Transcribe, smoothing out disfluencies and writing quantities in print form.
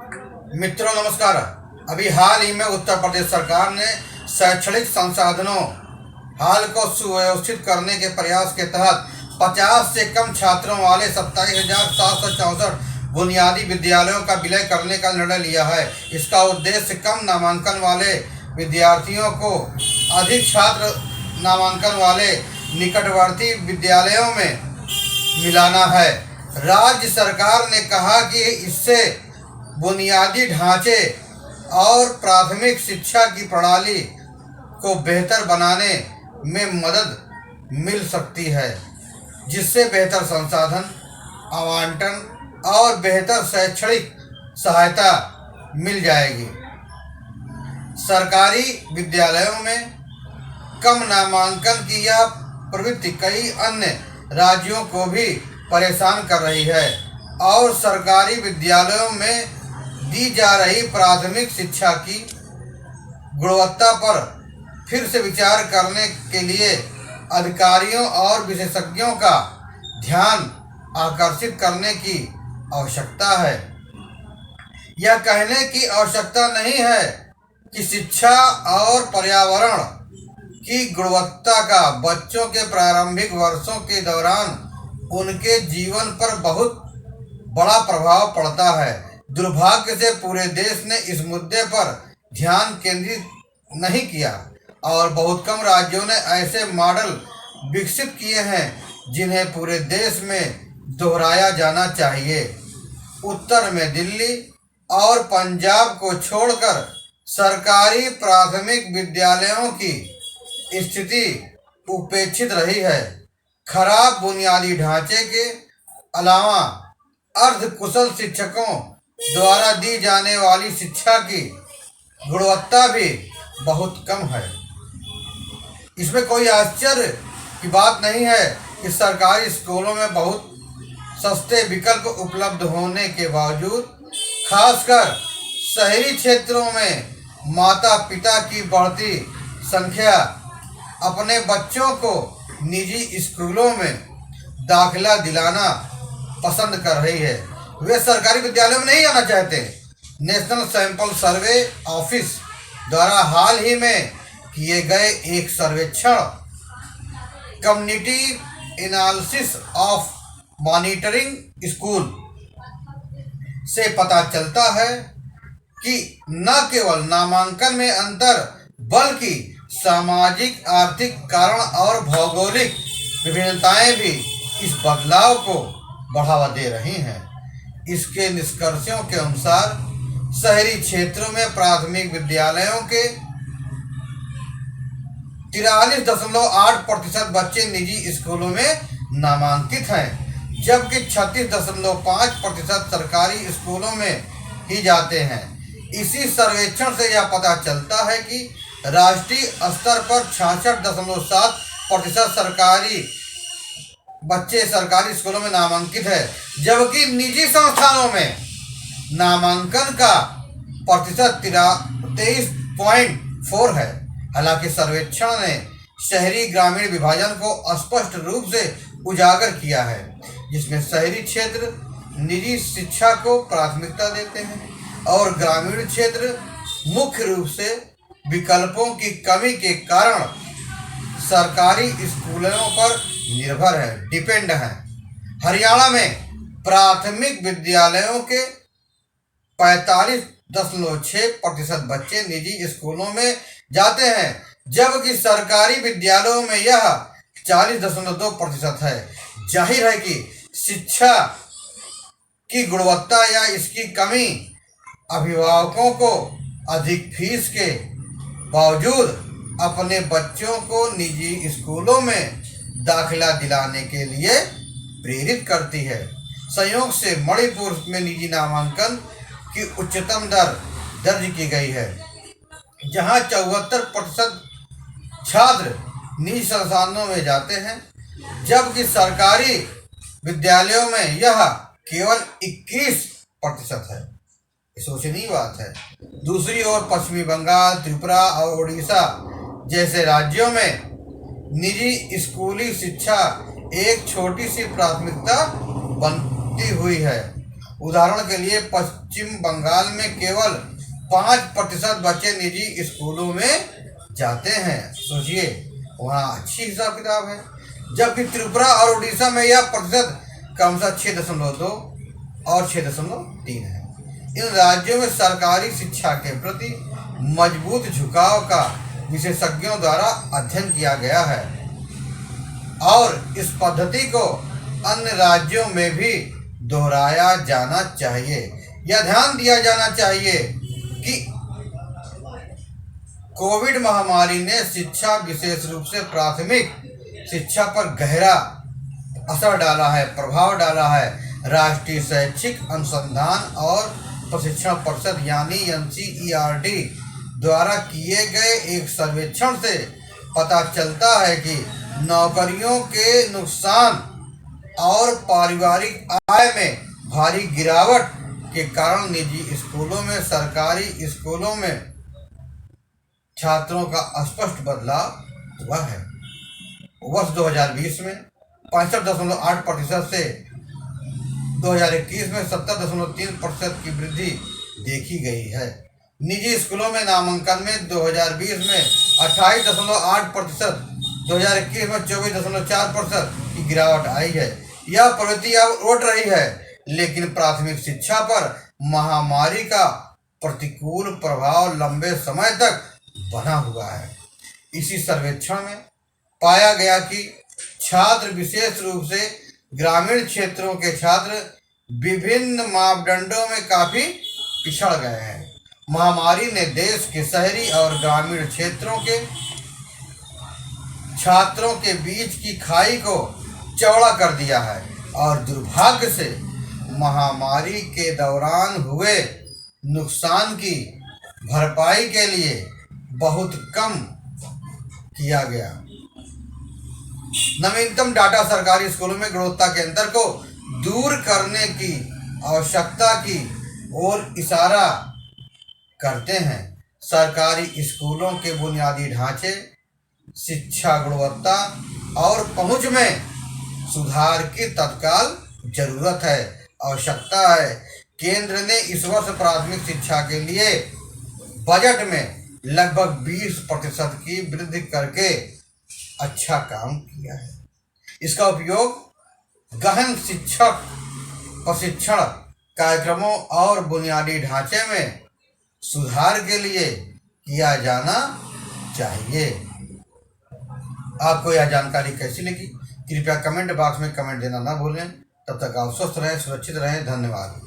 मित्रों नमस्कार। अभी हाल ही में उत्तर प्रदेश सरकार ने शैक्षणिक संसाधनों हाल को सुव्यवस्थित करने के प्रयास के तहत 50 से कम छात्रों वाले 27,764 बुनियादी विद्यालयों का विलय करने का निर्णय लिया है। इसका उद्देश्य कम नामांकन वाले विद्यार्थियों को अधिक छात्र नामांकन वाले निकटवर्ती विद्यालयों में मिलाना है। राज्य सरकार ने कहा कि इससे बुनियादी ढांचे और प्राथमिक शिक्षा की प्रणाली को बेहतर बनाने में मदद मिल सकती है, जिससे बेहतर संसाधन आवंटन और बेहतर शैक्षणिक सहायता मिल जाएगी। सरकारी विद्यालयों में कम नामांकन की यह प्रवृत्ति कई अन्य राज्यों को भी परेशान कर रही है और सरकारी विद्यालयों में दी जा रही प्राथमिक शिक्षा की गुणवत्ता पर फिर से विचार करने के लिए अधिकारियों और विशेषज्ञों का ध्यान आकर्षित करने की आवश्यकता है। यह कहने की आवश्यकता नहीं है कि शिक्षा और पर्यावरण की गुणवत्ता का बच्चों के प्रारंभिक वर्षों के दौरान उनके जीवन पर बहुत बड़ा प्रभाव पड़ता है। दुर्भाग्य से पूरे देश ने इस मुद्दे पर ध्यान केंद्रित नहीं किया और बहुत कम राज्यों ने ऐसे मॉडल विकसित किए हैं जिन्हें पूरे देश में दोहराया जाना चाहिए। उत्तर में दिल्ली और पंजाब को छोड़कर सरकारी प्राथमिक विद्यालयों की स्थिति उपेक्षित रही है। खराब बुनियादी ढांचे के अलावा अर्धकुशल शिक्षकों द्वारा दी जाने वाली शिक्षा की गुणवत्ता भी बहुत कम है। इसमें कोई आश्चर्य की बात नहीं है कि सरकारी स्कूलों में बहुत सस्ते विकल्प उपलब्ध होने के बावजूद खासकर शहरी क्षेत्रों में माता पिता की बढ़ती संख्या अपने बच्चों को निजी स्कूलों में दाखिला दिलाना पसंद कर रही है। वे सरकारी विद्यालयों में नहीं आना चाहते। नेशनल सैंपल सर्वे ऑफिस द्वारा हाल ही में किए गए एक सर्वेक्षण community analysis of monitoring school से पता चलता है कि न केवल नामांकन में अंतर बल्कि सामाजिक आर्थिक कारण और भौगोलिक विभिन्नताएं भी इस बदलाव को बढ़ावा दे रही हैं। इसके निष्कर्षों के अनुसार शहरी क्षेत्रों में प्राथमिक विद्यालयों के 43.8% बच्चे निजी स्कूलों में नामांकित हैं, जबकि 36.5% सरकारी स्कूलों में ही जाते हैं। इसी सर्वेक्षण से यह पता चलता है कि राष्ट्रीय स्तर पर 66.7% सरकारी बच्चे सरकारी स्कूलों में नामांकित है, जबकि निजी संस्थानों में नामांकन का प्रतिशत 23.4 है। हालांकि सर्वेक्षण ने शहरी ग्रामीण विभाजन को स्पष्ट रूप से उजागर किया है, जिसमें शहरी क्षेत्र निजी शिक्षा को प्राथमिकता देते हैं और ग्रामीण क्षेत्र मुख्य रूप से विकल्पों की कमी के कारण सरकारी स्कूलों पर निर्भर है, डिपेंड है। हरियाणा में प्राथमिक विद्यालयों के 45.6% बच्चे निजी स्कूलों में जाते हैं, जबकि सरकारी विद्यालयों में यह 40.2% है। जाहिर है कि शिक्षा की गुणवत्ता या इसकी कमी अभिभावकों को अधिक फीस के बावजूद अपने बच्चों को निजी स्कूलों में दाखिला दिलाने के लिए प्रेरित करती है। संयोग से मणिपुर में निजी नामांकन की उच्चतम दर दर्ज की गई है, जहां 74% छात्र निजी संस्थानों में जाते हैं, जबकि सरकारी विद्यालयों में यह केवल 21% है। सोचनीय बात है। दूसरी ओर पश्चिमी बंगाल, त्रिपुरा और उड़ीसा जैसे राज्यों में निजी स्कूली शिक्षा एक छोटी सी प्राथमिकता बनती हुई है। उदाहरण के लिए पश्चिम बंगाल में केवल 5% बच्चे निजी स्कूलों में जाते हैं। सोचिए, वहाँ अच्छी हिसाब किताब है। जबकि त्रिपुरा और उड़ीसा में यह प्रतिशत क्रमशः 6.2 और 6.3 है। इन राज्यों में सरकारी शिक्षा के प्रति मजबूत झुकाव का विशेषज्ञों द्वारा अध्ययन किया गया है और इस पद्धति को अन्य राज्यों में भी दोहराया जाना चाहिए। यह ध्यान दिया जाना चाहिए कि कोविड महामारी ने शिक्षा, विशेष रूप से प्राथमिक शिक्षा पर गहरा असर डाला है, प्रभाव डाला है। राष्ट्रीय शैक्षिक अनुसंधान और प्रशिक्षण परिषद यानी NCERT द्वारा किए गए एक सर्वेक्षण से पता चलता है कि नौकरियों के नुकसान और पारिवारिक आय में भारी गिरावट के कारण निजी स्कूलों में सरकारी स्कूलों में छात्रों का स्पष्ट बदलाव हुआ है। वर्ष 2020 में 65.8% से 2021 में 70.3% की वृद्धि देखी गई है। निजी स्कूलों में नामांकन में 2020 में 28.8%, 2021 में 24.4% की गिरावट आई है। यह प्रवृत्ति अब उठ रही है, लेकिन प्राथमिक शिक्षा पर महामारी का प्रतिकूल प्रभाव लंबे समय तक बना हुआ है। इसी सर्वेक्षण में पाया गया कि छात्र, विशेष रूप से ग्रामीण क्षेत्रों के छात्र, विभिन्न मापदंडों में काफी पिछड़ गए हैं। महामारी ने देश के शहरी और ग्रामीण क्षेत्रों के छात्रों के बीच की खाई को चौड़ा कर दिया है और दुर्भाग्य से महामारी के दौरान हुए नुकसान की भरपाई के लिए बहुत कम किया गया। नवीनतम डाटा सरकारी स्कूलों में गुणवत्ता के अंतर को दूर करने की आवश्यकता की ओर इशारा करते हैं। सरकारी स्कूलों के बुनियादी ढांचे, शिक्षा गुणवत्ता और पहुंच में सुधार की तत्काल जरूरत है, आवश्यकता है। केंद्र ने इस वर्ष प्राथमिक शिक्षा के लिए बजट में लगभग 20% की वृद्धि करके अच्छा काम किया है। इसका उपयोग गहन शिक्षक प्रशिक्षण कार्यक्रमों और बुनियादी ढांचे में सुधार के लिए किया जाना चाहिए। आपको यह जानकारी कैसी लगी? कृपया कमेंट बॉक्स में कमेंट देना ना भूलें। तब तक आप स्वस्थ रहें, सुरक्षित रहें। धन्यवाद।